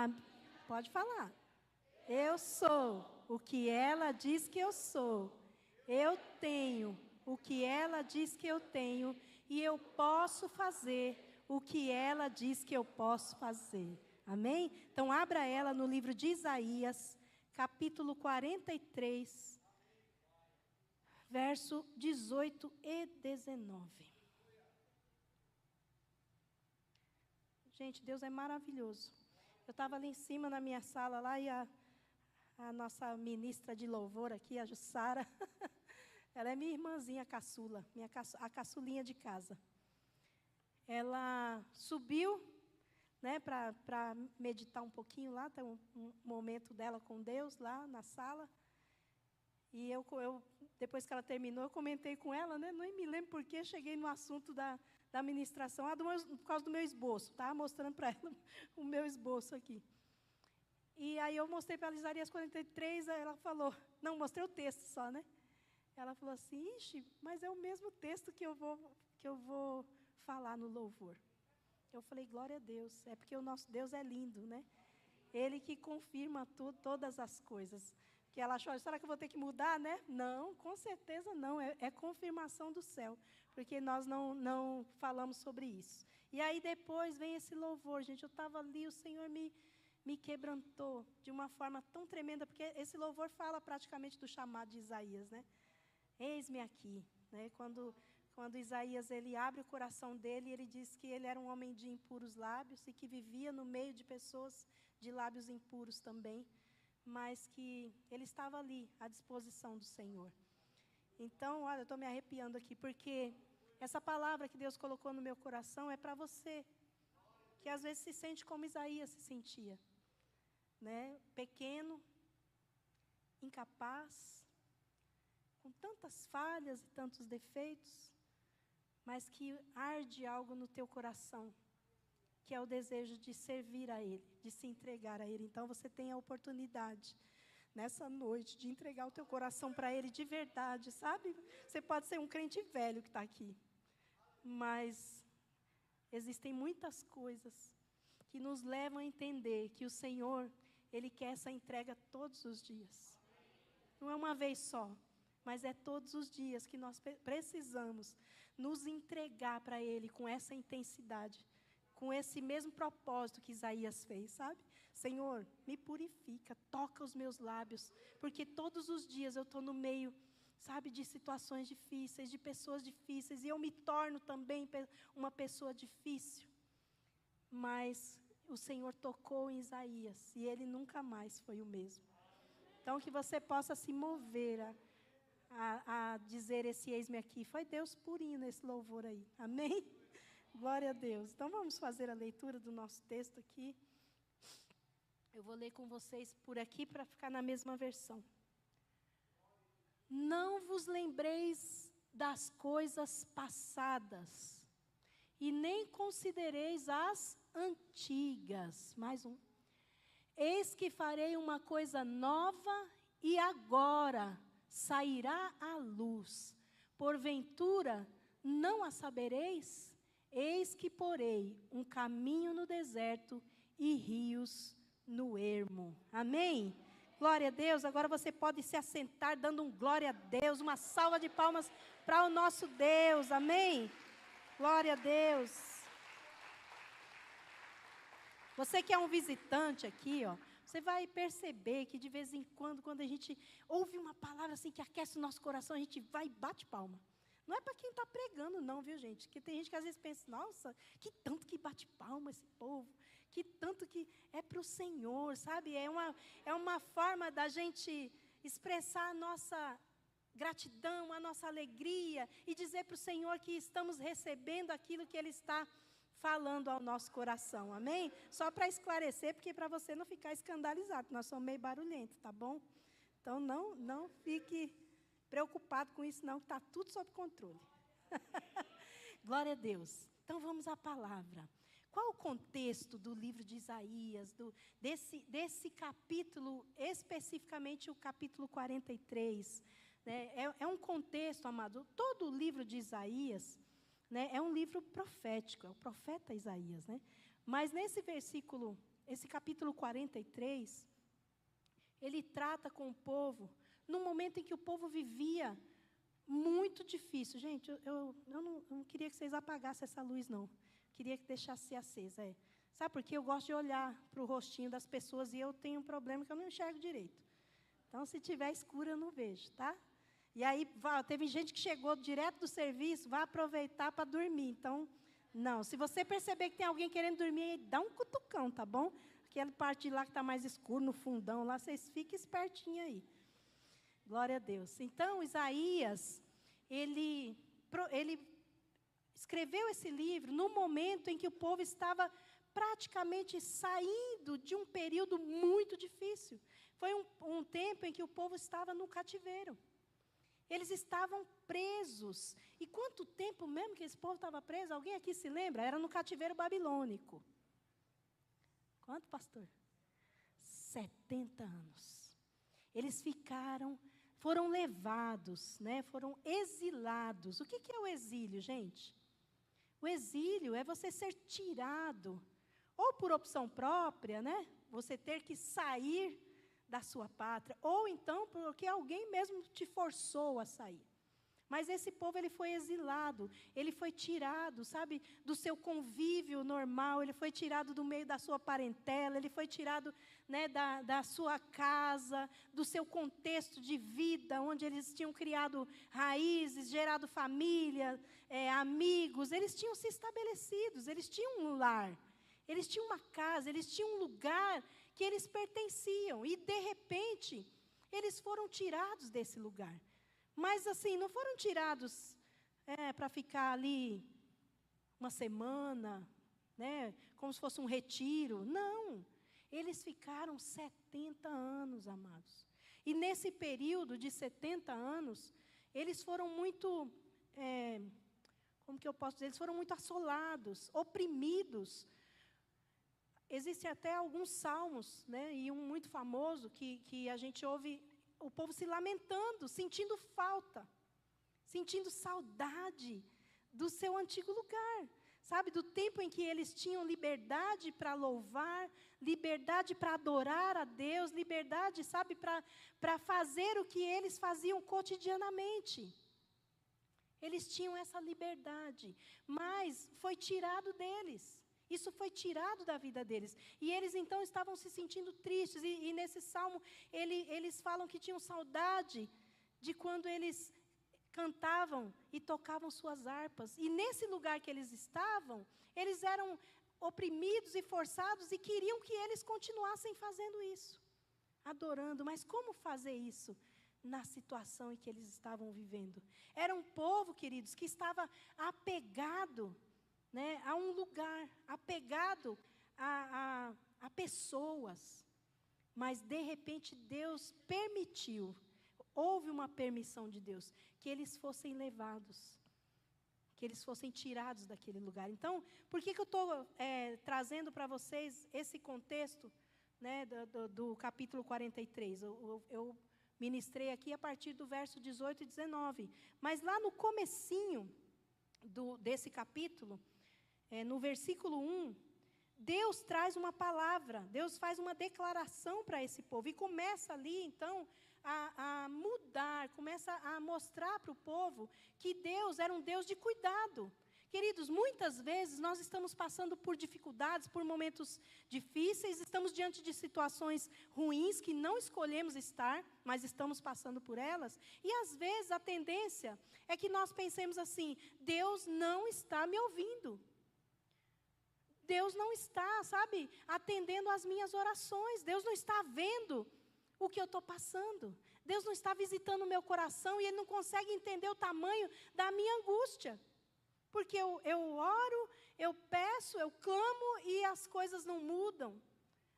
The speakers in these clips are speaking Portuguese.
Ah, pode falar. Eu sou o que ela diz que eu sou. Eu tenho o que ela diz que eu tenho. E eu posso fazer o que ela diz que eu posso fazer. Amém? Então, abra ela no livro de Isaías, capítulo 43, verso 18 e 19. Gente, Deus é maravilhoso. Eu estava ali em cima na minha sala lá e a nossa ministra de louvor aqui, a Jussara, ela é minha irmãzinha caçula, a caçulinha de casa. Ela subiu, né, para meditar um pouquinho lá, tem um momento dela com Deus lá na sala. E eu, depois que ela terminou, eu comentei com ela, né, nem me lembro por que cheguei no assunto da ministração, por causa do meu esboço, tá? Mostrando para ela o meu esboço aqui. E aí eu mostrei para ela Isaías 43, aí ela falou, não, mostrei o texto só, né? Ela falou assim, ixi, mas é o mesmo texto que eu vou falar no louvor. Eu falei, glória a Deus, é porque o nosso Deus é lindo, né? Ele que confirma todas as coisas. Que ela achou, será que eu vou ter que mudar, né? Não, com certeza não, é confirmação do céu, porque nós não falamos sobre isso. E aí depois vem esse louvor, gente, eu estava ali, o Senhor me quebrantou de uma forma tão tremenda, porque esse louvor fala praticamente do chamado de Isaías, né? Eis-me aqui, né? Quando Isaías ele abre o coração dele, ele diz que ele era um homem de impuros lábios e que vivia no meio de pessoas de lábios impuros também, mas que ele estava ali à disposição do Senhor. Então, olha, eu estou me arrepiando aqui, porque essa palavra que Deus colocou no meu coração é para você, que às vezes se sente como Isaías se sentia, né? Pequeno, incapaz, com tantas falhas e tantos defeitos, mas que arde algo no teu coração, que é o desejo de servir a Ele, de se entregar a Ele. Então, você tem a oportunidade, nessa noite, de entregar o teu coração para Ele de verdade, sabe? Você pode ser um crente velho que está aqui, mas existem muitas coisas que nos levam a entender que o Senhor, Ele quer essa entrega todos os dias. Não é uma vez só, mas é todos os dias que nós precisamos nos entregar para Ele com essa intensidade, com esse mesmo propósito que Isaías fez, sabe? Senhor, me purifica, toca os meus lábios, porque todos os dias eu estou no meio, sabe, de situações difíceis, de pessoas difíceis, e eu me torno também uma pessoa difícil. Mas o Senhor tocou em Isaías, e ele nunca mais foi o mesmo. Então, que você possa se mover a dizer esse eis-me aqui. Foi Deus purinho nesse louvor aí. Amém? Glória a Deus. Então, vamos fazer a leitura do nosso texto aqui. Eu vou ler com vocês por aqui para ficar na mesma versão. Não vos lembreis das coisas passadas, e nem considereis as antigas. Mais um. Eis que farei uma coisa nova, e agora sairá à luz. Porventura, não a sabereis? Eis que porei um caminho no deserto e rios no ermo. Amém? Glória a Deus. Agora você pode se assentar dando um glória a Deus, uma salva de palmas para o nosso Deus. Amém? Glória a Deus. Você que é um visitante aqui, ó, você vai perceber que de vez em quando a gente ouve uma palavra assim que aquece o nosso coração, a gente vai e bate palma. Não é para quem está pregando não, viu gente? Porque tem gente que às vezes pensa, nossa, que tanto que bate palma esse povo, que tanto que é para o Senhor, sabe? É uma forma da gente expressar a nossa gratidão, a nossa alegria e dizer para o Senhor que estamos recebendo aquilo que Ele está falando ao nosso coração, amém? Só para esclarecer, porque para você não ficar escandalizado, nós somos meio barulhentos, tá bom? Então não fique preocupado com isso não, que está tudo sob controle. Glória a Deus. Então vamos à palavra. Qual o contexto do livro de Isaías, desse capítulo, especificamente o capítulo 43? Né? É um contexto, amado, todo o livro de Isaías, né, é um livro profético, é o profeta Isaías, né? Mas nesse versículo esse capítulo 43, ele trata com o povo, num momento em que o povo vivia muito difícil. Gente, eu não queria que vocês apagassem essa luz, não. Queria que deixasse acesa. Sabe por quê? Eu gosto de olhar para o rostinho das pessoas e eu tenho um problema que eu não enxergo direito. Então, se tiver escuro, eu não vejo, tá? E aí, teve gente que chegou direto do serviço, vai aproveitar para dormir. Então, não. Se você perceber que tem alguém querendo dormir, dá um cutucão, tá bom? Aquela parte lá que está mais escuro, no fundão, lá, vocês fiquem espertinhos aí. Glória a Deus. Então, Isaías, ele escreveu esse livro no momento em que o povo estava praticamente saindo de um período muito difícil. Foi um tempo em que o povo estava no cativeiro. Eles estavam presos. E quanto tempo mesmo que esse povo estava preso? Alguém aqui se lembra? Era no cativeiro babilônico. Quanto, pastor? 70 anos. Eles foram levados, né? Foram exilados. O que é o exílio, gente? O exílio é você ser tirado, ou por opção própria, né? Você ter que sair da sua pátria, ou então porque alguém mesmo te forçou a sair. Mas esse povo, ele foi exilado, ele foi tirado, sabe, do seu convívio normal, ele foi tirado do meio da sua parentela, ele foi tirado, né, da sua casa, do seu contexto de vida, onde eles tinham criado raízes, gerado família, amigos, eles tinham se estabelecidos, eles tinham um lar, eles tinham uma casa, eles tinham um lugar que eles pertenciam, e de repente, eles foram tirados desse lugar. Mas, assim, não foram tirados para ficar ali uma semana, né, como se fosse um retiro. Não, eles ficaram 70 anos, amados. E nesse período de 70 anos, eles foram muito, como que eu posso dizer? Eles foram muito assolados, oprimidos. Existem até alguns salmos, né, e um muito famoso que a gente ouve o povo se lamentando, sentindo falta, sentindo saudade do seu antigo lugar, sabe, do tempo em que eles tinham liberdade para louvar, liberdade para adorar a Deus, liberdade, sabe, para fazer o que eles faziam cotidianamente. Eles tinham essa liberdade, mas foi tirado deles. Isso foi tirado da vida deles. E eles, então, estavam se sentindo tristes. E nesse salmo, eles falam que tinham saudade de quando eles cantavam e tocavam suas harpas. E nesse lugar que eles estavam, eles eram oprimidos e forçados e queriam que eles continuassem fazendo isso, adorando. Mas como fazer isso na situação em que eles estavam vivendo? Era um povo, queridos, que estava apegado, né, a um lugar, apegado a pessoas. Mas, de repente, Deus permitiu, houve uma permissão de Deus, que eles fossem levados, que eles fossem tirados daquele lugar. Então, por que eu estou trazendo para vocês esse contexto, né, do capítulo 43? Eu ministrei aqui a partir do verso 18 e 19. Mas lá no comecinho desse capítulo, no versículo 1, Deus traz uma palavra, Deus faz uma declaração para esse povo. E começa ali, então, a mudar, começa a mostrar para o povo que Deus era um Deus de cuidado. Queridos, muitas vezes nós estamos passando por dificuldades, por momentos difíceis, estamos diante de situações ruins que não escolhemos estar, mas estamos passando por elas. E às vezes a tendência é que nós pensemos assim: Deus não está me ouvindo. Deus não está, sabe, atendendo às minhas orações. Deus não está vendo o que eu estou passando. Deus não está visitando o meu coração e Ele não consegue entender o tamanho da minha angústia. Porque eu oro, eu peço, eu clamo e as coisas não mudam.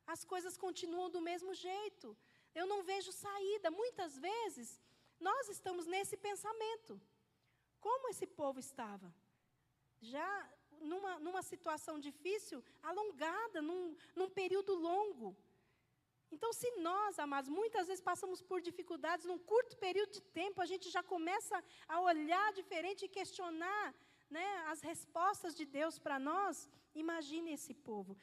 As coisas continuam do mesmo jeito. Eu não vejo saída. Muitas vezes, nós estamos nesse pensamento. Como esse povo estava? Já numa situação difícil, alongada, num período longo. Então, se nós, amados, muitas vezes passamos por dificuldades, num curto período de tempo, a gente já começa a olhar diferente e questionar, né, as respostas de Deus para nós. Imagine esse povo.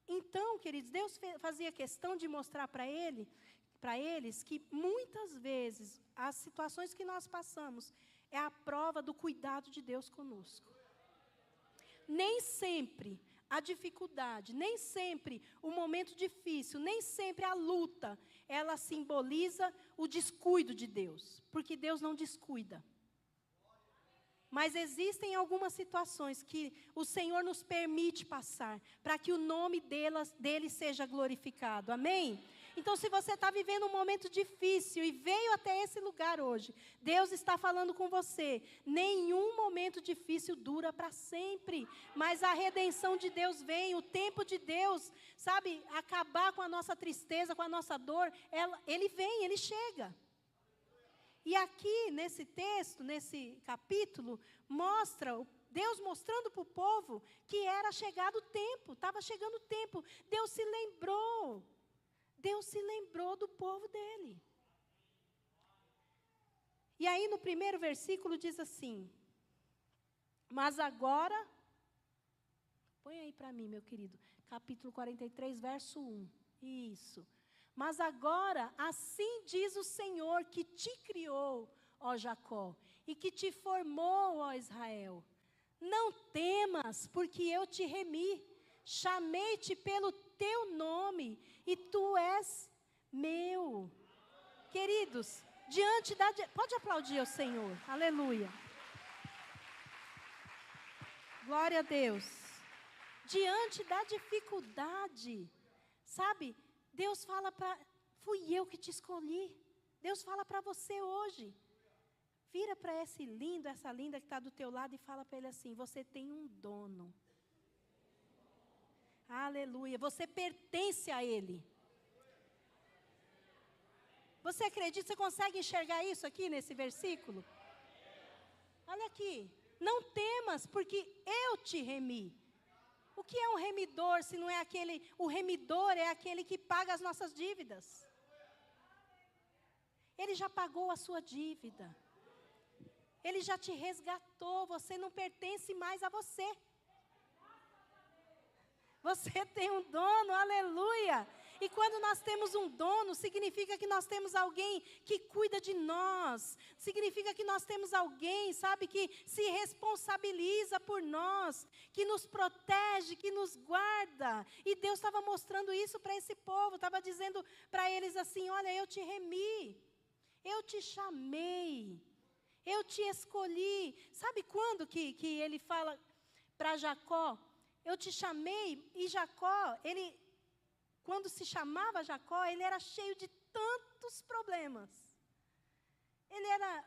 Então, queridos, Deus fazia questão de mostrar para eles que muitas vezes as situações que nós passamos é a prova do cuidado de Deus conosco. Nem sempre a dificuldade, nem sempre o momento difícil, nem sempre a luta, ela simboliza o descuido de Deus, porque Deus não descuida. Mas existem algumas situações que o Senhor nos permite passar, para que o nome dele seja glorificado, amém? Então, se você está vivendo um momento difícil e veio até esse lugar hoje, Deus está falando com você. Nenhum momento difícil dura para sempre, mas a redenção de Deus vem, o tempo de Deus, sabe, acabar com a nossa tristeza, com a nossa dor, ele vem, ele chega. E aqui, nesse texto, nesse capítulo, mostra Deus mostrando para o povo que era chegado o tempo, estava chegando o tempo. Deus se lembrou do povo dele. E aí no primeiro versículo diz assim, mas agora, põe aí para mim, meu querido, capítulo 43, verso 1, isso. Mas agora, assim diz o Senhor que te criou, ó Jacó, e que te formou, ó Israel. Não temas, porque eu te remi, chamei-te pelo teu nome, e tu és meu. Queridos, pode aplaudir ao Senhor, aleluia. Glória a Deus. Diante da dificuldade, sabe, Deus fala fui eu que te escolhi. Deus fala para você hoje. Vira para essa linda que está do teu lado e fala para ele assim, você tem um dono. Aleluia, você pertence a ele. Você acredita, você consegue enxergar isso aqui nesse versículo? Olha aqui, não temas, porque eu te remi. O que é um remidor, se não é o remidor é aquele que paga as nossas dívidas. Ele já pagou a sua dívida. Ele já te resgatou, você não pertence mais a você. Você tem um dono, aleluia. E quando nós temos um dono, significa que nós temos alguém que cuida de nós. Significa que nós temos alguém, sabe, que se responsabiliza por nós, que nos protege, que nos guarda. E Deus estava mostrando isso para esse povo, estava dizendo para eles assim, olha, eu te remi, eu te chamei, eu te escolhi. Sabe quando que ele fala para Jacó, eu te chamei, e Jacó, quando se chamava Jacó, ele era cheio de tantos problemas.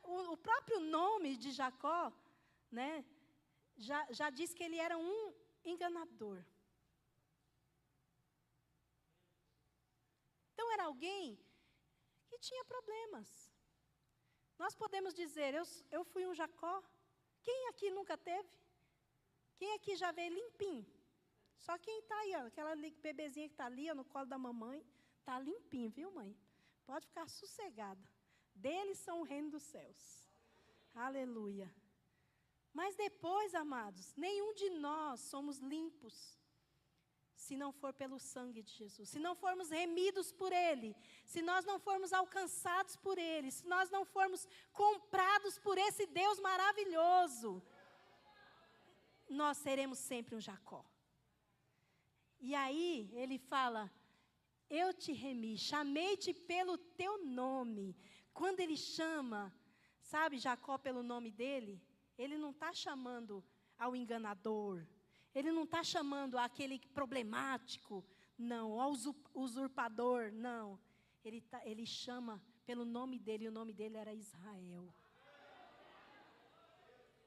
O próprio nome de Jacó, né, já diz que ele era um enganador. Então era alguém que tinha problemas. Nós podemos dizer, eu fui um Jacó. Quem aqui nunca teve? Quem aqui já veio limpinho? Só quem está aí, ó, aquela bebezinha que está ali, ó, no colo da mamãe, está limpinho, viu, mãe? Pode ficar sossegada. Deles são o reino dos céus. Aleluia. Mas depois, amados, nenhum de nós somos limpos, se não for pelo sangue de Jesus, se não formos remidos por Ele, se nós não formos alcançados por Ele, se nós não formos comprados por esse Deus maravilhoso, nós seremos sempre um Jacó. E aí ele fala, eu te remi, chamei-te pelo teu nome. Quando ele chama, sabe, Jacó pelo nome dele, ele não está chamando ao enganador, ele não está chamando aquele problemático, não, ao usurpador, não. Ele chama pelo nome dele, e o nome dele era Israel.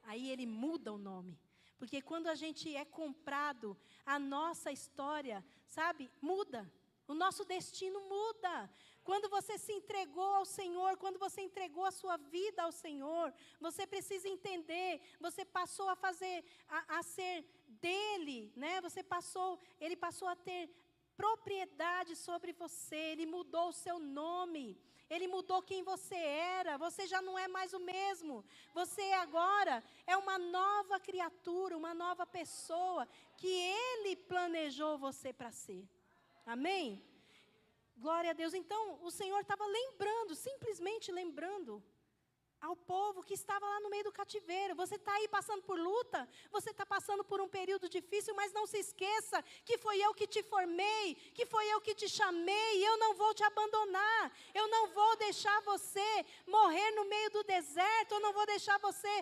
Aí ele muda o nome. Porque quando a gente é comprado, a nossa história, sabe, muda. O nosso destino muda. Quando você se entregou ao Senhor, quando você entregou a sua vida ao Senhor, você precisa entender, você passou a ser dele, né? Ele passou a ter propriedade sobre você, Ele mudou o seu nome, Ele mudou quem você era, você já não é mais o mesmo, você agora é uma nova criatura, uma nova pessoa, que Ele planejou você para ser, amém? Glória a Deus. Então, o Senhor estava lembrando, simplesmente lembrando, ao povo que estava lá no meio do cativeiro. Você está aí passando por luta, você está passando por um período difícil, mas não se esqueça que foi eu que te formei, que foi eu que te chamei, e eu não vou te abandonar, eu não vou deixar você morrer no meio do deserto, eu não vou deixar você,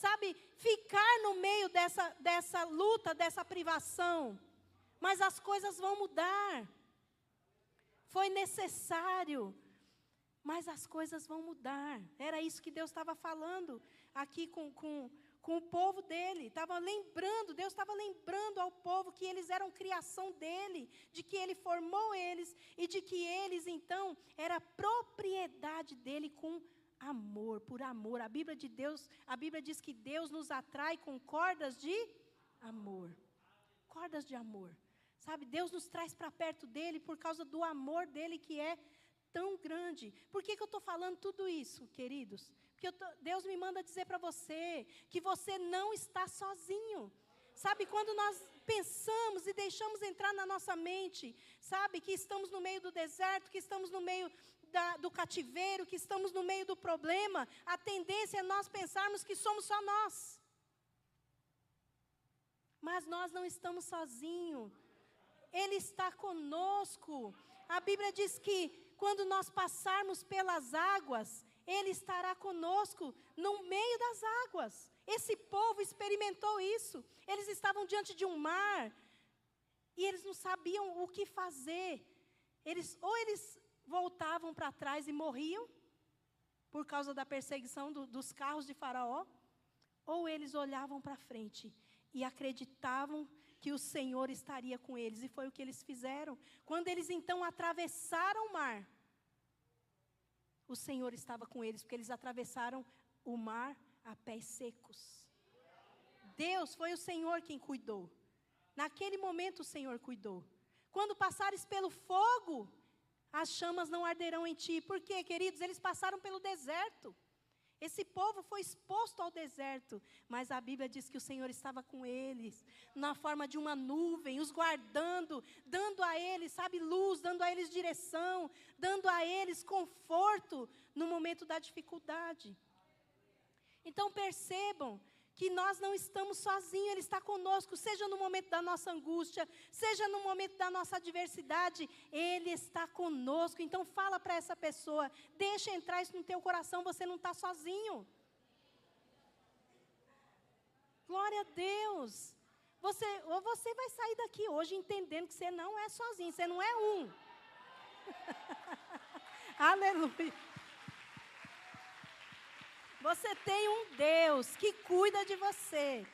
sabe, ficar no meio dessa luta, dessa privação, mas as coisas vão mudar, foi necessário, mas as coisas vão mudar. Era isso que Deus estava falando aqui com o povo dele. Deus estava lembrando ao povo que eles eram criação dele, de que ele formou eles e de que eles, então, era propriedade dele com amor, por amor. A Bíblia diz que Deus nos atrai com cordas de amor. Cordas de amor. Sabe, Deus nos traz para perto dele por causa do amor dele que é tão grande. Por que eu estou falando tudo isso, queridos? Porque Deus me manda dizer para você que você não está sozinho. Sabe, quando nós pensamos e deixamos entrar na nossa mente, sabe, que estamos no meio do deserto, que estamos no meio do cativeiro, que estamos no meio do problema, a tendência é nós pensarmos que somos só nós. Mas nós não estamos sozinhos. Ele está conosco. A Bíblia diz que quando nós passarmos pelas águas, Ele estará conosco no meio das águas. Esse povo experimentou isso. Eles estavam diante de um mar e eles não sabiam o que fazer. Ou eles voltavam para trás e morriam por causa da perseguição dos carros de Faraó, ou eles olhavam para frente e acreditavam que o Senhor estaria com eles, e foi o que eles fizeram. Quando eles então atravessaram o mar, o Senhor estava com eles, porque eles atravessaram o mar a pés secos. Deus, foi o Senhor quem cuidou. Naquele momento o Senhor cuidou. Quando passares pelo fogo, as chamas não arderão em ti. Por quê, queridos? Eles passaram pelo deserto. Esse povo foi exposto ao deserto, mas a Bíblia diz que o Senhor estava com eles, na forma de uma nuvem, os guardando, dando a eles, sabe, luz, dando a eles direção, dando a eles conforto no momento da dificuldade. Então percebam que nós não estamos sozinhos, Ele está conosco, seja no momento da nossa angústia, seja no momento da nossa adversidade, Ele está conosco. Então fala para essa pessoa, deixa entrar isso no teu coração, você não está sozinho. Glória a Deus. Você vai sair daqui hoje entendendo que você não é sozinho, você não é um. Aleluia. Você tem um Deus que cuida de você.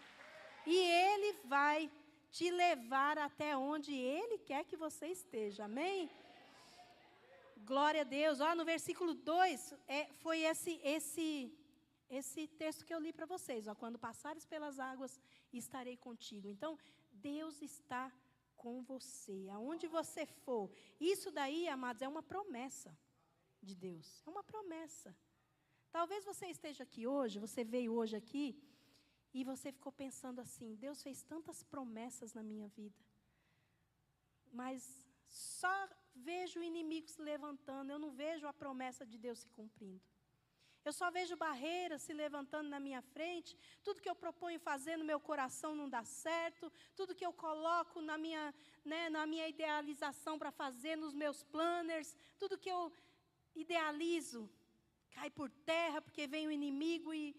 E Ele vai te levar até onde Ele quer que você esteja. Amém? Glória a Deus. Ó, no versículo 2, foi esse texto que eu li para vocês. Ó, quando passares pelas águas, estarei contigo. Então, Deus está com você. Aonde você for. Isso daí, amados, é uma promessa de Deus. É uma promessa. Talvez você esteja aqui hoje, você veio hoje aqui, e você ficou pensando assim, Deus fez tantas promessas na minha vida, mas só vejo o inimigo se levantando, eu não vejo a promessa de Deus se cumprindo. Eu só vejo barreiras se levantando na minha frente, tudo que eu proponho fazer no meu coração não dá certo, tudo que eu coloco na minha idealização para fazer, nos meus planners, tudo que eu idealizo, cai por terra porque vem o inimigo e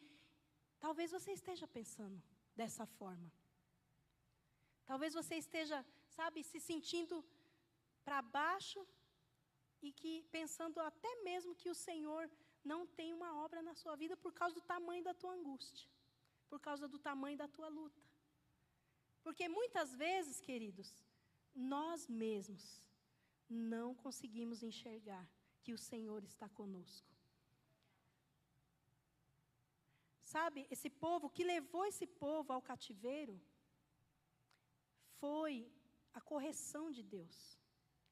talvez você esteja pensando dessa forma. Talvez você esteja, sabe, se sentindo para baixo e que pensando até mesmo que o Senhor não tem uma obra na sua vida por causa do tamanho da tua angústia, por causa do tamanho da tua luta. Porque muitas vezes, queridos, nós mesmos não conseguimos enxergar que o Senhor está conosco. Sabe, esse povo, que levou esse povo ao cativeiro, foi a correção de Deus.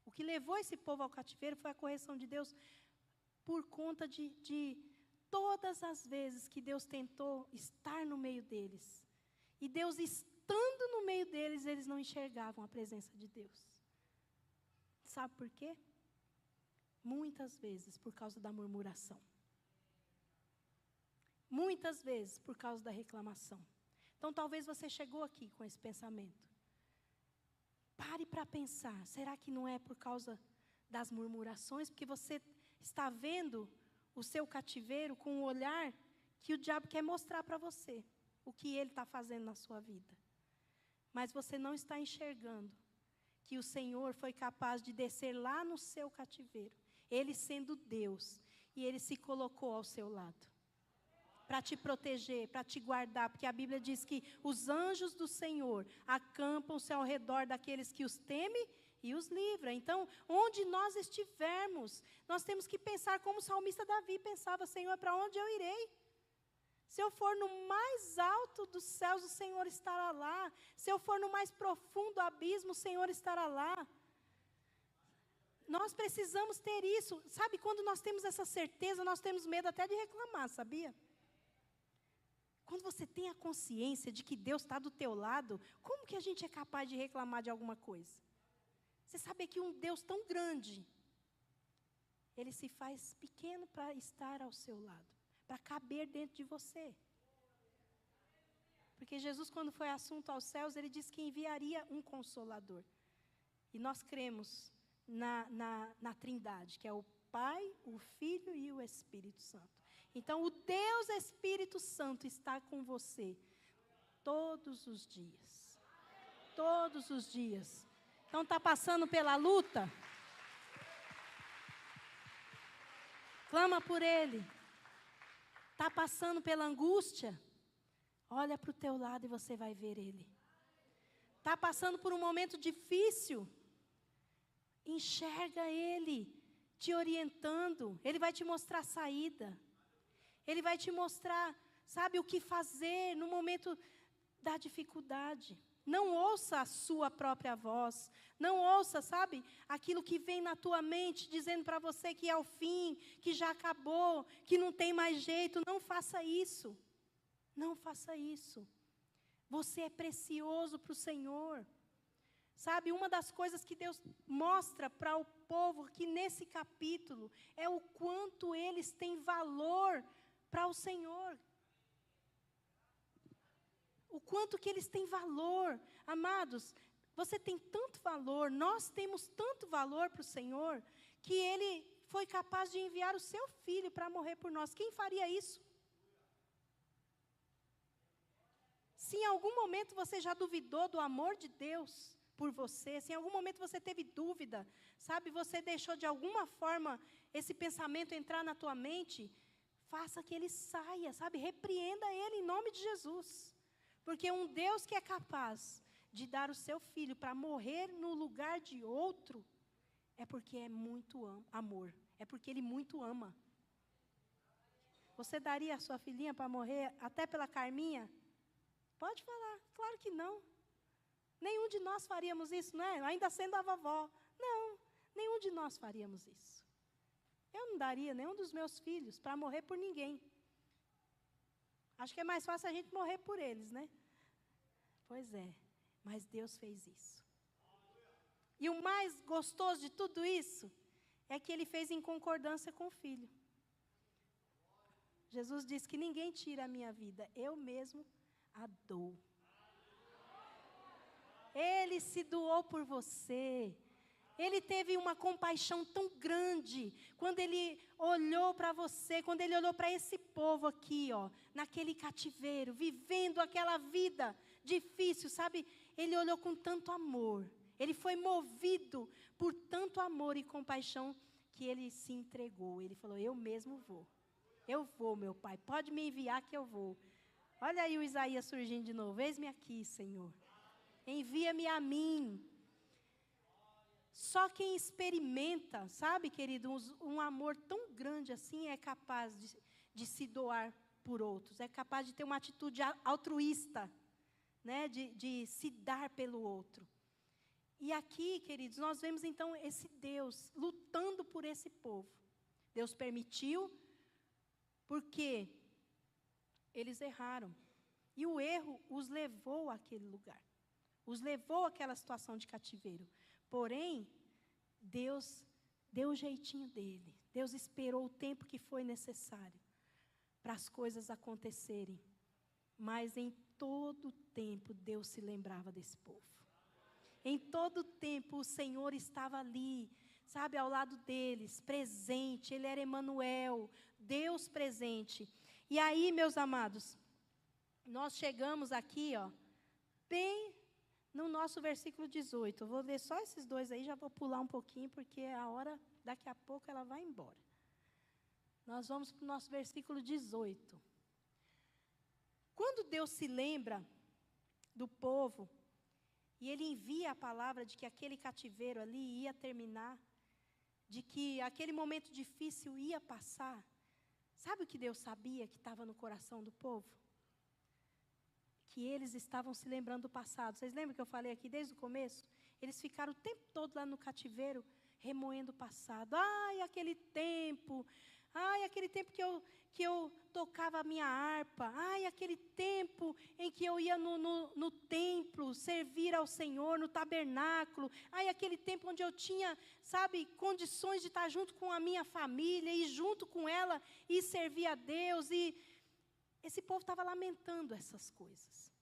O que levou esse povo ao cativeiro foi a correção de Deus por conta de todas as vezes que Deus tentou estar no meio deles. E Deus estando no meio deles, eles não enxergavam a presença de Deus. Sabe por quê? Muitas vezes por causa da murmuração. Muitas vezes por causa da reclamação. Então talvez você chegou aqui com esse pensamento. Pare para pensar, será que não é por causa das murmurações? Porque você está vendo o seu cativeiro com o olhar que o diabo quer mostrar para você. O que ele está fazendo na sua vida. Mas você não está enxergando que o Senhor foi capaz de descer lá no seu cativeiro. Ele sendo Deus. E Ele se colocou ao seu lado. Para te proteger, para te guardar. Porque a Bíblia diz que os anjos do Senhor acampam-se ao redor daqueles que os temem e os livra. Então, onde nós estivermos, nós temos que pensar como o salmista Davi pensava: Senhor, para onde eu irei? Se eu for no mais alto dos céus, o Senhor estará lá. Se eu for no mais profundo abismo, o Senhor estará lá. Nós precisamos ter isso. Sabe, quando nós temos essa certeza, nós temos medo até de reclamar, sabia? Quando você tem a consciência de que Deus está do teu lado, como que a gente é capaz de reclamar de alguma coisa? Você sabe que um Deus tão grande, Ele se faz pequeno para estar ao seu lado, para caber dentro de você. Porque Jesus, quando foi assunto aos céus, Ele disse que enviaria um Consolador. E nós cremos na Trindade, que é o Pai, o Filho e o Espírito Santo. Então, o Deus Espírito Santo está com você todos os dias. Todos os dias. Então, está passando pela luta? Clama por Ele. Está passando pela angústia? Olha para o teu lado e você vai ver Ele. Está passando por um momento difícil? Enxerga Ele te orientando. Ele vai te mostrar a saída. Ele vai te mostrar, sabe, o que fazer no momento da dificuldade. Não ouça a sua própria voz. Não ouça, sabe, aquilo que vem na tua mente, dizendo para você que é o fim, que já acabou, que não tem mais jeito. Não faça isso. Não faça isso. Você é precioso para o Senhor. Sabe, uma das coisas que Deus mostra para o povo aqui nesse capítulo é o quanto eles têm valor para o Senhor. O quanto que eles têm valor. Amados, você tem tanto valor, nós temos tanto valor para o Senhor, que Ele foi capaz de enviar o seu Filho para morrer por nós. Quem faria isso? Se em algum momento você já duvidou do amor de Deus por você, se em algum momento você teve dúvida, sabe, você deixou de alguma forma esse pensamento entrar na tua mente, faça que ele saia, sabe, repreenda ele em nome de Jesus. Porque um Deus que é capaz de dar o seu Filho para morrer no lugar de outro, é porque é muito amor, é porque Ele muito ama. Você daria a sua filhinha para morrer até pela Carminha? Pode falar, claro que não. Nenhum de nós faríamos isso, não é? Ainda sendo a vovó. Não, nenhum de nós faríamos isso. Eu não daria nenhum dos meus filhos para morrer por ninguém. Acho que é mais fácil a gente morrer por eles, né? Pois é, mas Deus fez isso. E o mais gostoso de tudo isso é que Ele fez em concordância com o Filho. Jesus disse que ninguém tira a minha vida, eu mesmo a dou. Ele se doou por você. Ele teve uma compaixão tão grande quando Ele olhou para você, quando Ele olhou para esse povo aqui, ó, naquele cativeiro, vivendo aquela vida difícil, sabe? Ele olhou com tanto amor. Ele foi movido por tanto amor e compaixão que Ele se entregou. Ele falou, eu mesmo vou. Eu vou, meu Pai, pode me enviar que eu vou. Olha aí o Isaías surgindo de novo. Eis-me aqui, Senhor. Envia-me a mim. Só quem experimenta, sabe, queridos, um amor tão grande assim é capaz de se doar por outros. É capaz de ter uma atitude altruísta, né, de se dar pelo outro. E aqui, queridos, nós vemos então esse Deus lutando por esse povo. Deus permitiu, porque eles erraram. E o erro os levou àquele lugar. Os levou àquela situação de cativeiro. Porém, Deus deu o jeitinho dele. Deus esperou o tempo que foi necessário para as coisas acontecerem. Mas em todo tempo, Deus se lembrava desse povo. Em todo tempo, o Senhor estava ali, sabe, ao lado deles, presente. Ele era Emanuel, Deus presente. E aí, meus amados, nós chegamos aqui, ó, bem no nosso versículo 18. Eu vou ler só esses dois aí, já vou pular um pouquinho, porque a hora, daqui a pouco, ela vai embora. Nós vamos para o nosso versículo 18. Quando Deus se lembra do povo, e Ele envia a palavra de que aquele cativeiro ali ia terminar, de que aquele momento difícil ia passar, sabe o que Deus sabia que estava no coração do povo? Que eles estavam se lembrando do passado. Vocês lembram que eu falei aqui desde o começo? Eles ficaram o tempo todo lá no cativeiro, remoendo o passado. Ai, aquele tempo que eu tocava a minha harpa. Ai, aquele tempo em que eu ia no templo servir ao Senhor, no tabernáculo. Ai, aquele tempo onde eu tinha, sabe, condições de estar junto com a minha família e junto com ela e servir a Deus. E esse povo estava lamentando essas coisas.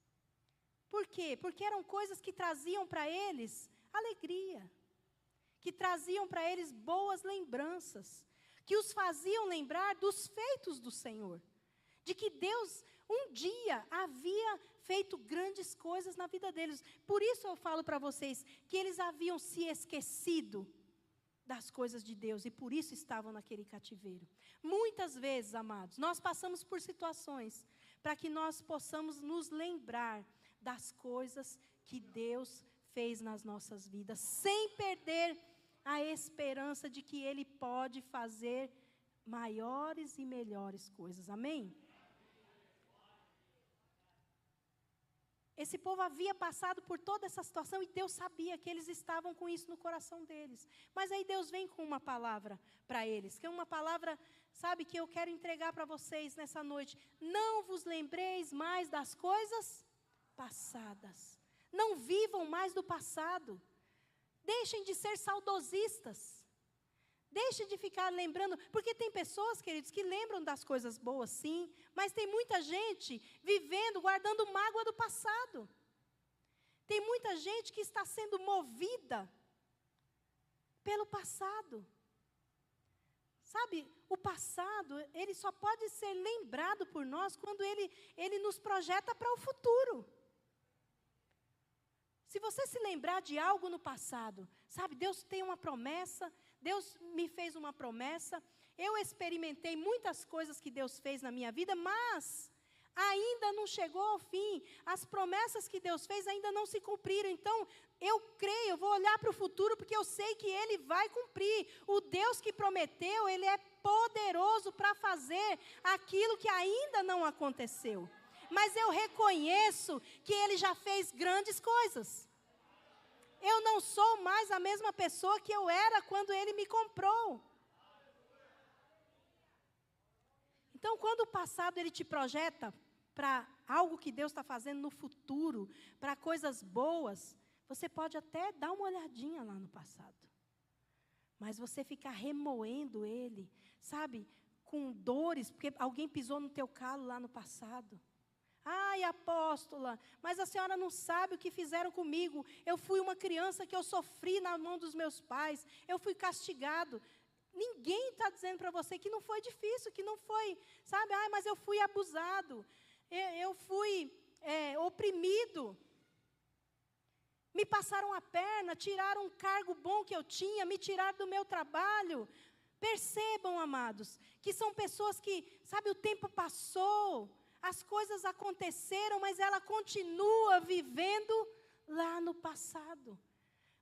Por quê? Porque eram coisas que traziam para eles alegria, que traziam para eles boas lembranças, que os faziam lembrar dos feitos do Senhor, de que Deus um dia havia feito grandes coisas na vida deles. Por isso eu falo para vocês que eles haviam se esquecido das coisas de Deus e por isso estavam naquele cativeiro. Muitas vezes, amados, nós passamos por situações para que nós possamos nos lembrar das coisas que Deus fez nas nossas vidas, sem perder a esperança de que Ele pode fazer maiores e melhores coisas. Amém? Esse povo havia passado por toda essa situação e Deus sabia que eles estavam com isso no coração deles. Mas aí Deus vem com uma palavra para eles, que é uma palavra, sabe, que eu quero entregar para vocês nessa noite. Não vos lembreis mais das coisas passadas. Não vivam mais do passado. Deixem de ser saudosistas. Deixem de ficar lembrando, porque tem pessoas, queridos, que lembram das coisas boas, sim, mas tem muita gente vivendo, guardando mágoa do passado. Tem muita gente que está sendo movida pelo passado. Sabe, o passado, ele só pode ser lembrado por nós quando ele nos projeta para o futuro. Se você se lembrar de algo no passado, sabe, Deus tem uma promessa, Deus me fez uma promessa, eu experimentei muitas coisas que Deus fez na minha vida, mas ainda não chegou ao fim, as promessas que Deus fez ainda não se cumpriram, então eu creio, eu vou olhar para o futuro porque eu sei que Ele vai cumprir. O Deus que prometeu, Ele é poderoso para fazer aquilo que ainda não aconteceu. Mas eu reconheço que Ele já fez grandes coisas. Eu não sou mais a mesma pessoa que eu era quando Ele me comprou. Então, quando o passado ele te projeta para algo que Deus está fazendo no futuro, para coisas boas, você pode até dar uma olhadinha lá no passado. Mas você ficar remoendo ele, sabe, com dores, porque alguém pisou no teu calo lá no passado. Ai, apóstola, mas a senhora não sabe o que fizeram comigo. Eu fui uma criança que eu sofri na mão dos meus pais. Eu fui castigado. Ninguém está dizendo para você que não foi difícil, que não foi, sabe? Ai, mas eu fui abusado. Eu fui oprimido. Me passaram a perna, tiraram um cargo bom que eu tinha, me tiraram do meu trabalho. Percebam, amados, que são pessoas que, sabe, o tempo passou. As coisas aconteceram, mas ela continua vivendo lá no passado.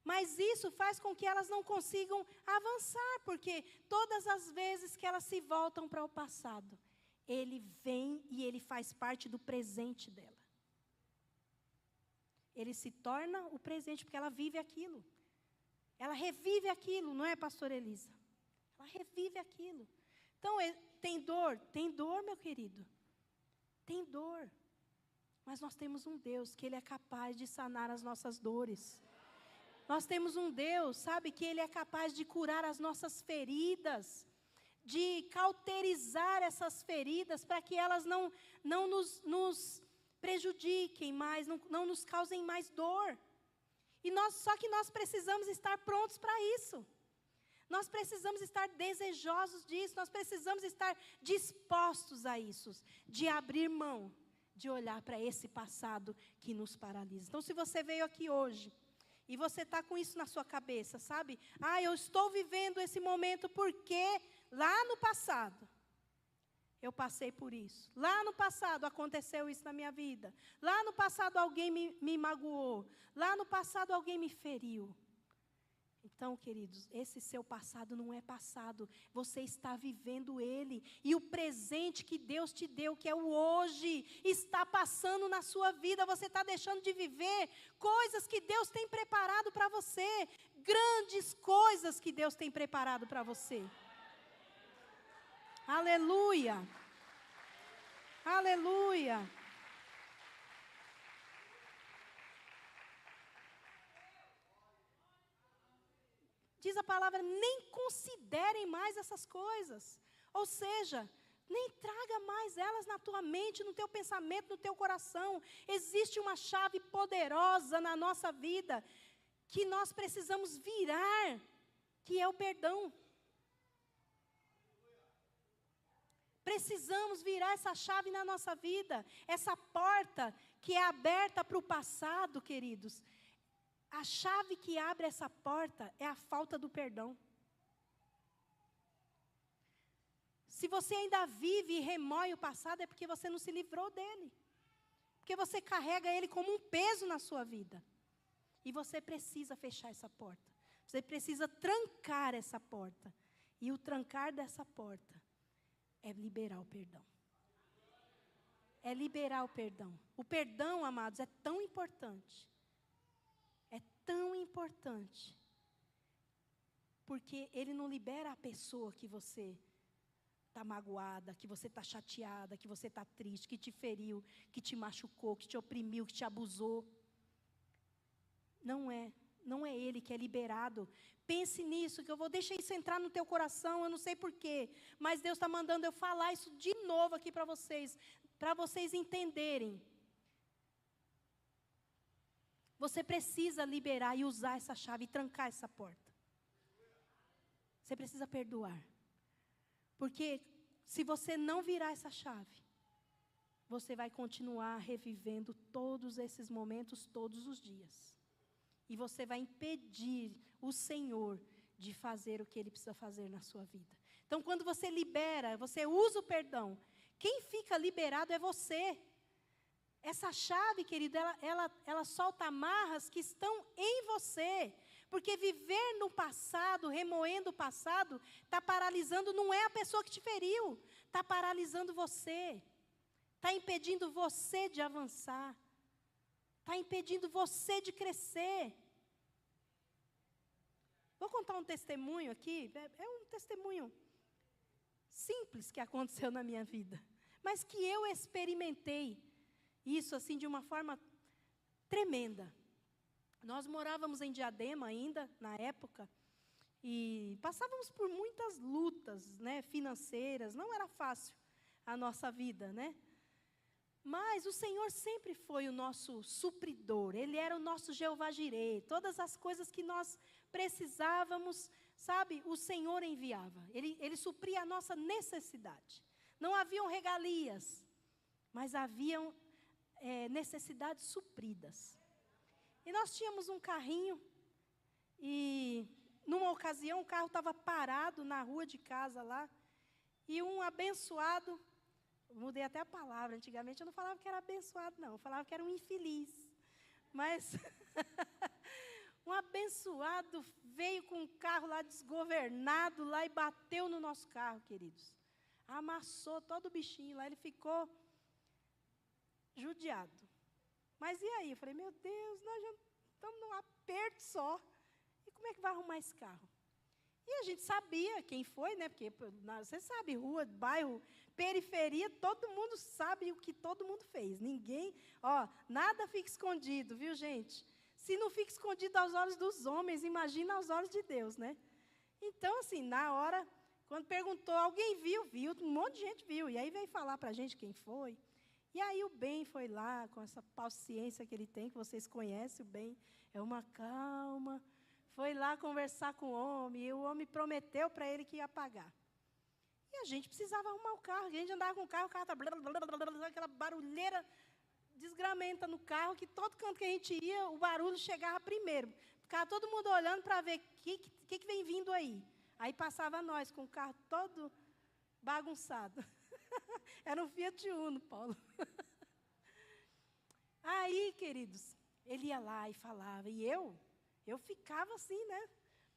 Mas isso faz com que elas não consigam avançar, porque todas as vezes que elas se voltam para o passado, ele vem e ele faz parte do presente dela. ele se torna o presente, porque ela vive aquilo. Ela revive aquilo, não é, pastora Elisa? Ela revive aquilo. Então, tem dor, meu querido. Tem dor. Mas nós temos um Deus que Ele é capaz de sanar as nossas dores. Nós temos um Deus, sabe, que Ele é capaz de curar as nossas feridas, de cauterizar essas feridas para que elas não nos prejudiquem mais, não nos causem mais dor. Só que nós precisamos estar prontos para isso. Nós precisamos estar desejosos disso, nós precisamos estar dispostos a isso, de abrir mão, de olhar para esse passado que nos paralisa. Então, se você veio aqui hoje, e você está com isso na sua cabeça, sabe? Eu estou vivendo esse momento porque lá no passado, eu passei por isso. Lá no passado aconteceu isso na minha vida. Lá no passado alguém me magoou. Lá no passado alguém me feriu. Então, queridos, esse seu passado não é passado. Você está vivendo ele. E o presente que Deus te deu, que é o hoje, está passando na sua vida. Você está deixando de viver coisas que Deus tem preparado para você. Grandes coisas que Deus tem preparado para você. Aleluia. Aleluia. Diz a palavra, nem considerem mais essas coisas. Ou seja, nem traga mais elas na tua mente, no teu pensamento, no teu coração. Existe uma chave poderosa na nossa vida que nós precisamos virar, que é o perdão. Precisamos virar essa chave na nossa vida. Essa porta que é aberta para o passado, queridos. A chave que abre essa porta é a falta do perdão. Se você ainda vive e remói o passado, é porque você não se livrou dele. Porque você carrega ele como um peso na sua vida. E você precisa fechar essa porta. Você precisa trancar essa porta. E o trancar dessa porta é liberar o perdão. É liberar o perdão. O perdão, amados, é tão importante. É tão importante. Porque ele não libera a pessoa que você está magoada, que você está chateada, que você está triste, que te feriu, que te machucou, que te oprimiu, que te abusou. Não é ele que é liberado. Pense nisso, que eu vou deixar isso entrar no teu coração, eu não sei porquê, mas Deus está mandando eu falar isso de novo aqui para vocês entenderem. Você precisa liberar e usar essa chave e trancar essa porta. Você precisa perdoar. Porque se você não virar essa chave, você vai continuar revivendo todos esses momentos todos os dias. E você vai impedir o Senhor de fazer o que Ele precisa fazer na sua vida. Então, quando você libera, você usa o perdão, quem fica liberado é você. Essa chave, querido, ela solta amarras que estão em você. Porque viver no passado, remoendo o passado, está paralisando, não é a pessoa que te feriu, está paralisando você. Está impedindo você de avançar. Está impedindo você de crescer. Vou contar um testemunho aqui. É um testemunho simples que aconteceu na minha vida. Mas que eu experimentei isso assim de uma forma tremenda. Nós morávamos em Diadema ainda, na época. E passávamos por muitas lutas, né, financeiras. Não era fácil a nossa vida, né? Mas o Senhor sempre foi o nosso supridor. Ele era o nosso Jeová Jireh. Todas as coisas que nós precisávamos, sabe, o Senhor enviava. Ele supria a nossa necessidade. Não haviam regalias, mas haviam necessidades supridas. E nós tínhamos um carrinho. E numa ocasião o carro estava parado na rua de casa lá. E um abençoado... Mudei até a palavra. Antigamente eu não falava que era abençoado, não. Eu falava que era um infeliz. Mas um abençoado veio com um carro lá desgovernado lá e bateu no nosso carro, queridos. Amassou todo o bichinho lá. Ele ficou judiado. Mas e aí? Eu falei, meu Deus, nós já estamos num aperto só. E como é que vai arrumar esse carro? E a gente sabia quem foi, né? Porque você sabe, rua, bairro, periferia, todo mundo sabe o que todo mundo fez. Ninguém, nada fica escondido, viu, gente? Se não fica escondido aos olhos dos homens, imagina aos olhos de Deus, né? Então, assim, na hora, quando perguntou, alguém viu? Viu, um monte de gente viu. E aí veio falar para a gente quem foi. E aí o Ben foi lá, com essa paciência que ele tem, que vocês conhecem, o Ben é uma calma. Foi lá conversar com o homem, e o homem prometeu para ele que ia pagar. E a gente precisava arrumar o carro, a gente andava com o carro estava aquela barulheira desgramenta no carro, que todo canto que a gente ia, o barulho chegava primeiro. Ficava todo mundo olhando para ver o que vem vindo aí. Aí passava nós, com o carro todo bagunçado. Era um Fiat Uno, Paulo. Aí, queridos, ele ia lá e falava, e eu ficava assim, né?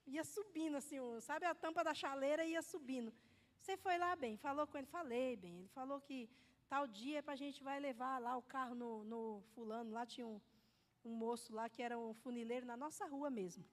Ia subindo, assim, sabe a tampa da chaleira ia subindo. Você foi lá, bem, falou com ele? Falei, bem. Ele falou que tal dia a gente vai levar lá o carro no fulano. Lá tinha um moço lá que era um funileiro na nossa rua mesmo.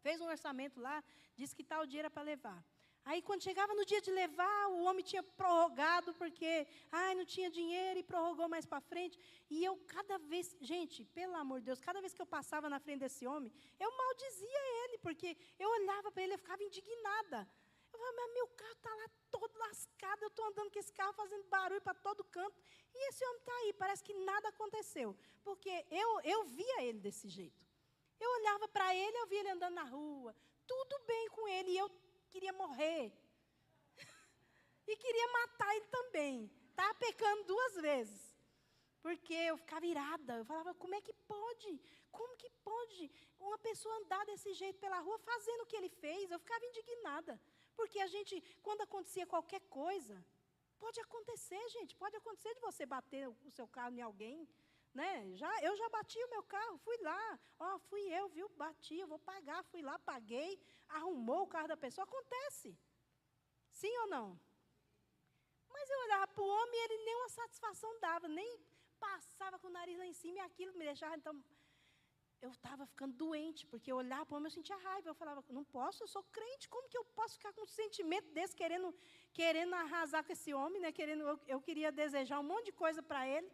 Fez um orçamento lá, disse que tal dia era para levar. Aí, quando chegava no dia de levar, o homem tinha prorrogado, porque não tinha dinheiro e prorrogou mais para frente. E eu, cada vez, gente, pelo amor de Deus, cada vez que eu passava na frente desse homem, eu maldizia ele, porque eu olhava para ele e ficava indignada. Eu falava, mas meu carro está lá todo lascado, eu estou andando com esse carro fazendo barulho para todo canto, e esse homem está aí, parece que nada aconteceu. Porque eu via ele desse jeito. Eu olhava para ele, eu via ele andando na rua, tudo bem com ele, e eu queria morrer. E queria matar ele também. Estava pecando 2 vezes. Porque eu ficava irada. Eu falava, como é que pode? Como que pode uma pessoa andar desse jeito pela rua fazendo o que ele fez? Eu ficava indignada. Porque a gente, quando acontecia qualquer coisa, pode acontecer, gente. Pode acontecer de você bater o seu carro em alguém. Né? Eu já bati o meu carro, fui lá, fui eu, viu, bati, eu vou pagar, fui lá, paguei, arrumou o carro da pessoa, acontece. Sim ou não? Mas eu olhava para o homem e ele nem uma satisfação dava, nem passava com o nariz lá em cima e aquilo me deixava, então, eu estava ficando doente, porque eu olhava para o homem e eu sentia raiva, eu falava, não posso, eu sou crente, como que eu posso ficar com um sentimento desse, querendo arrasar com esse homem, né? Eu queria desejar um monte de coisa para ele.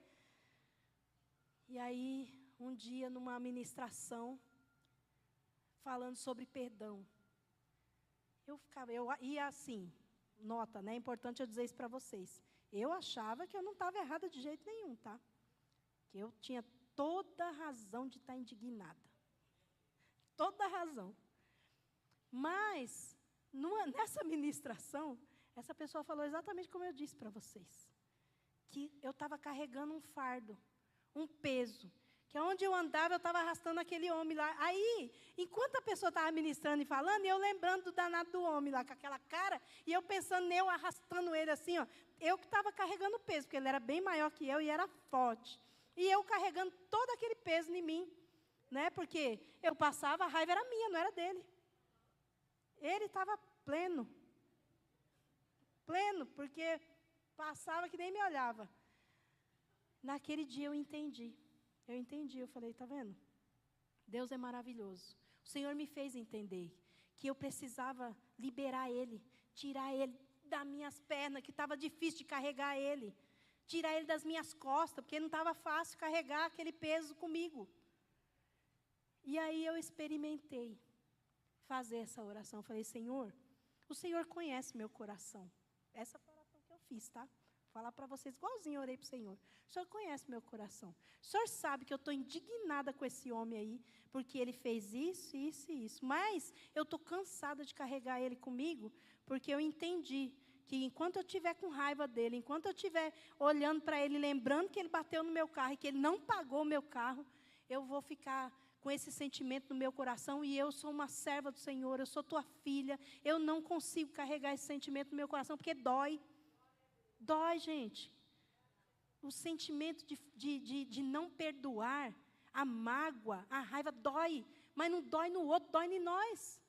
E aí, um dia, numa ministração, falando sobre perdão, eu ia assim, nota, né? É importante eu dizer isso para vocês. Eu achava que eu não estava errada de jeito nenhum, tá? Que eu tinha toda a razão de estar indignada. Toda a razão. Mas, nessa ministração, essa pessoa falou exatamente como eu disse para vocês. Que eu estava carregando um fardo. Um peso, que onde eu andava, eu estava arrastando aquele homem lá. Aí, enquanto a pessoa estava ministrando e falando, eu lembrando do danado do homem lá, com aquela cara, e eu pensando, eu arrastando ele assim, eu que estava carregando o peso, porque ele era bem maior que eu e era forte. E eu carregando todo aquele peso em mim, né? Porque eu passava, a raiva era minha, não era dele. Ele estava pleno, porque passava que nem me olhava. Naquele dia eu entendi, eu falei, está vendo? Deus é maravilhoso. O Senhor me fez entender que eu precisava liberar Ele, tirar Ele das minhas pernas, que estava difícil de carregar Ele, tirar Ele das minhas costas, porque não estava fácil carregar aquele peso comigo. E aí eu experimentei fazer essa oração, eu falei, Senhor, o Senhor conhece meu coração. Essa foi a oração que eu fiz, tá? Falar para vocês, igualzinho eu orei para o Senhor. O Senhor conhece meu coração. O Senhor sabe que eu estou indignada com esse homem aí, porque ele fez isso, isso e isso. Mas eu estou cansada de carregar ele comigo, porque eu entendi que enquanto eu estiver com raiva dele, enquanto eu estiver olhando para ele, lembrando que ele bateu no meu carro e que ele não pagou o meu carro, eu vou ficar com esse sentimento no meu coração, e eu sou uma serva do Senhor, eu sou tua filha, eu não consigo carregar esse sentimento no meu coração, porque dói. Dói, gente. O sentimento de não perdoar, a mágoa, a raiva dói. Mas não dói no outro, dói em nós.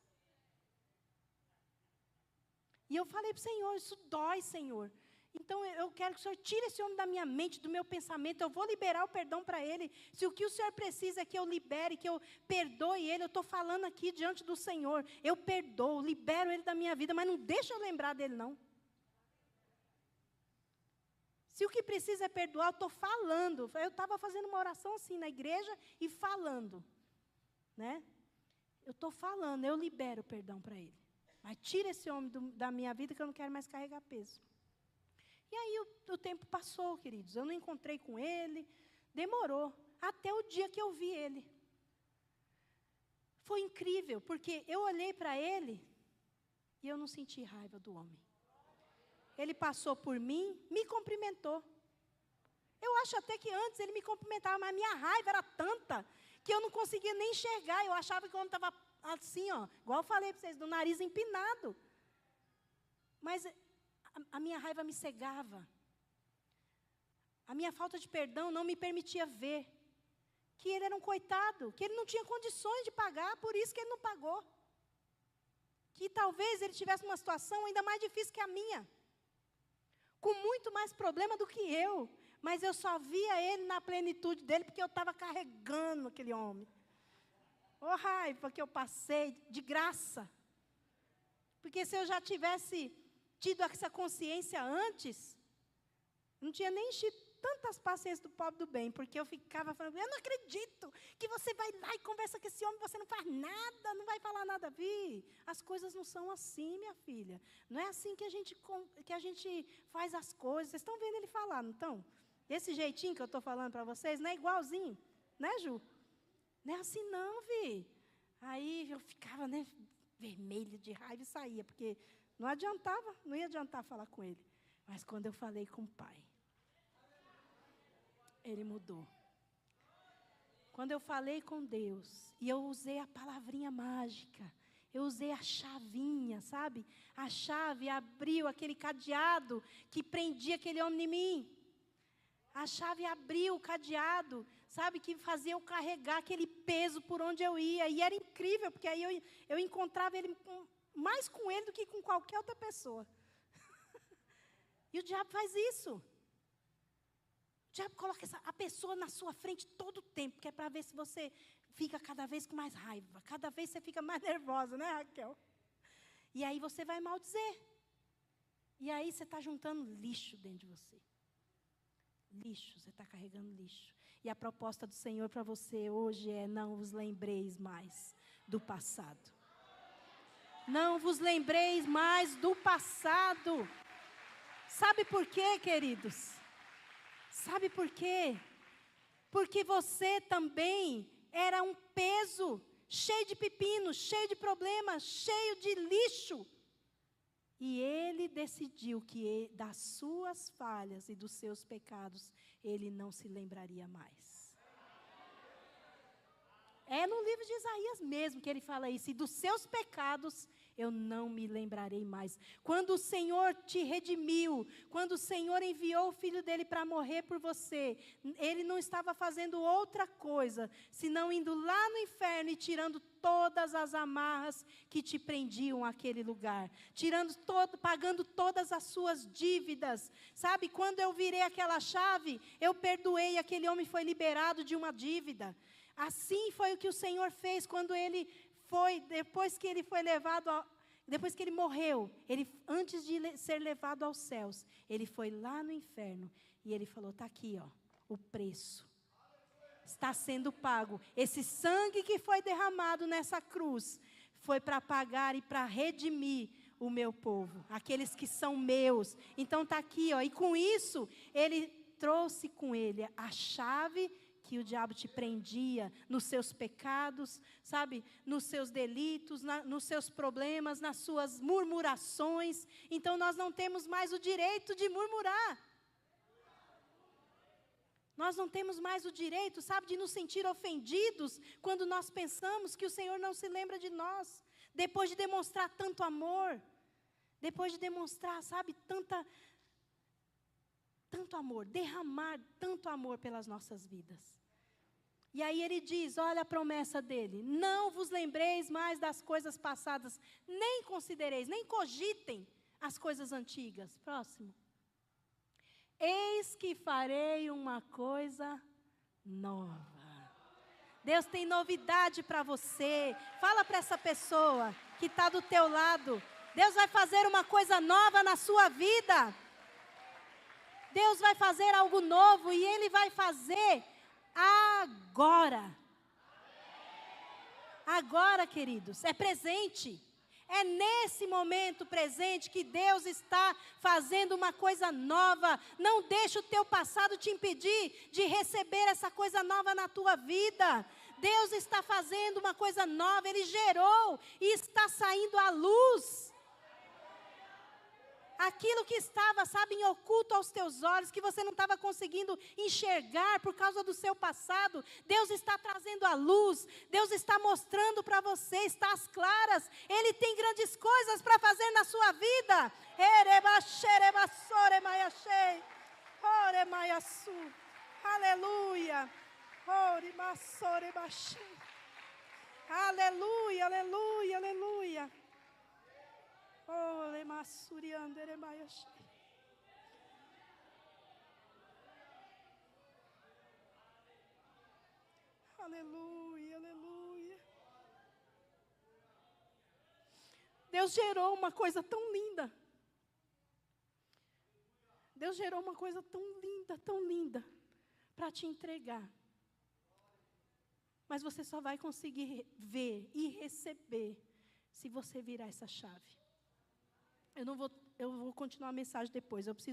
E eu falei para o Senhor, isso dói, Senhor. Então, eu quero que o Senhor tire esse homem da minha mente, do meu pensamento. Eu vou liberar o perdão para ele. Se o que o Senhor precisa é que eu libere, que eu perdoe ele, eu estou falando aqui diante do Senhor. Eu perdoo, libero ele da minha vida, mas não deixa eu lembrar dele, não. Se o que precisa é perdoar, eu estou falando. Eu estava fazendo uma oração assim na igreja e falando. Né? Eu estou falando, eu libero o perdão para ele. Mas tira esse homem da minha vida que eu não quero mais carregar peso. E aí o tempo passou, queridos. Eu não encontrei com ele. Demorou. Até o dia que eu vi ele. Foi incrível, porque eu olhei para ele e eu não senti raiva do homem. Ele passou por mim, me cumprimentou. Eu acho até que antes ele me cumprimentava, mas a minha raiva era tanta que eu não conseguia nem enxergar. Eu achava que o homem estava assim, ó, igual eu falei para vocês, do nariz empinado. Mas a minha raiva me cegava. A minha falta de perdão não me permitia ver que ele era um coitado, que ele não tinha condições de pagar, por isso que ele não pagou. Que talvez ele tivesse uma situação ainda mais difícil que a minha, com muito mais problema do que eu, mas eu só via ele na plenitude dele, porque eu estava carregando aquele homem. Ô raiva que eu passei, de graça. Porque se eu já tivesse tido essa consciência antes, não tinha nem enchido tantas paciências do pobre do bem, porque eu ficava falando, eu não acredito que você vai lá e conversa com esse homem, você não faz nada, não vai falar nada. Vi, as coisas não são assim, minha filha. Não é assim que a gente faz as coisas. Vocês estão vendo ele falar, não estão? Esse jeitinho que eu estou falando para vocês, não é igualzinho, né, Ju? Não é assim não, Vi. Aí eu ficava, né, vermelha de raiva e saía, porque não adiantava, não ia adiantar falar com ele. Mas quando eu falei com o pai, ele mudou. Quando eu falei com Deus, e eu usei a palavrinha mágica, eu usei a chavinha, sabe? A chave abriu aquele cadeado que prendia aquele homem em mim. A chave abriu o cadeado, sabe? Que fazia eu carregar aquele peso por onde eu ia. E era incrível, porque aí eu encontrava ele mais com ele do que com qualquer outra pessoa. E o diabo faz isso. O diabo coloca a pessoa na sua frente todo o tempo, que é para ver se você fica cada vez com mais raiva. Cada vez você fica mais nervosa, né, Raquel? E aí você vai maldizer. E aí você está juntando lixo dentro de você. Lixo, você está carregando lixo. E a proposta do Senhor para você hoje é: não vos lembreis mais do passado. Não vos lembreis mais do passado. Sabe por quê, queridos? Sabe por quê? Porque você também era um peso, cheio de pepinos, cheio de problemas, cheio de lixo. E ele decidiu que das suas falhas e dos seus pecados, ele não se lembraria mais. É no livro de Isaías mesmo que ele fala isso. E dos seus pecados eu não me lembrarei mais. Quando o Senhor te redimiu, quando o Senhor enviou o Filho dele para morrer por você, ele não estava fazendo outra coisa, senão indo lá no inferno e tirando todas as amarras que te prendiam àquele lugar, pagando todas as suas dívidas. Sabe, quando eu virei aquela chave, eu perdoei, aquele homem foi liberado de uma dívida. Assim foi o que o Senhor fez quando ele foi, depois que ele morreu, antes de ser levado aos céus, ele foi lá no inferno e ele falou: está aqui, ó, o preço. Está sendo pago. Esse sangue que foi derramado nessa cruz foi para pagar e para redimir o meu povo, aqueles que são meus. Então está aqui, ó, e com isso ele trouxe com ele a chave que o diabo te prendia nos seus pecados, sabe, nos seus delitos, nos seus problemas, nas suas murmurações. Então nós não temos mais o direito de murmurar. Nós não temos mais o direito, sabe, de nos sentir ofendidos quando nós pensamos que o Senhor não se lembra de nós. Depois de demonstrar tanto amor, depois de demonstrar, sabe, tanto amor, derramar tanto amor pelas nossas vidas. E aí ele diz, olha a promessa dele: não vos lembreis mais das coisas passadas, nem considereis, nem cogitem as coisas antigas. Próximo. eis que farei uma coisa nova. Deus tem novidade para você. Fala para essa pessoa que está do teu lado. Deus vai fazer uma coisa nova na sua vida. Deus vai fazer algo novo e Ele vai fazer agora. Agora, queridos, é presente. É nesse momento presente que Deus está fazendo uma coisa nova. Não deixe o teu passado te impedir de receber essa coisa nova na tua vida. Deus está fazendo uma coisa nova, Ele gerou e está saindo à luz. Aquilo que estava, sabe, em oculto aos teus olhos, que você não estava conseguindo enxergar por causa do seu passado, Deus está trazendo à luz, Deus está mostrando para você, está às claras, Ele tem grandes coisas para fazer na sua vida. Aleluia. Aleluia, aleluia, aleluia. Oh, aleluia, aleluia. Deus gerou uma coisa tão linda. Deus gerou uma coisa tão linda para te entregar. Mas você só vai conseguir ver e receber se você virar essa chave. Eu vou continuar a mensagem depois. Eu preciso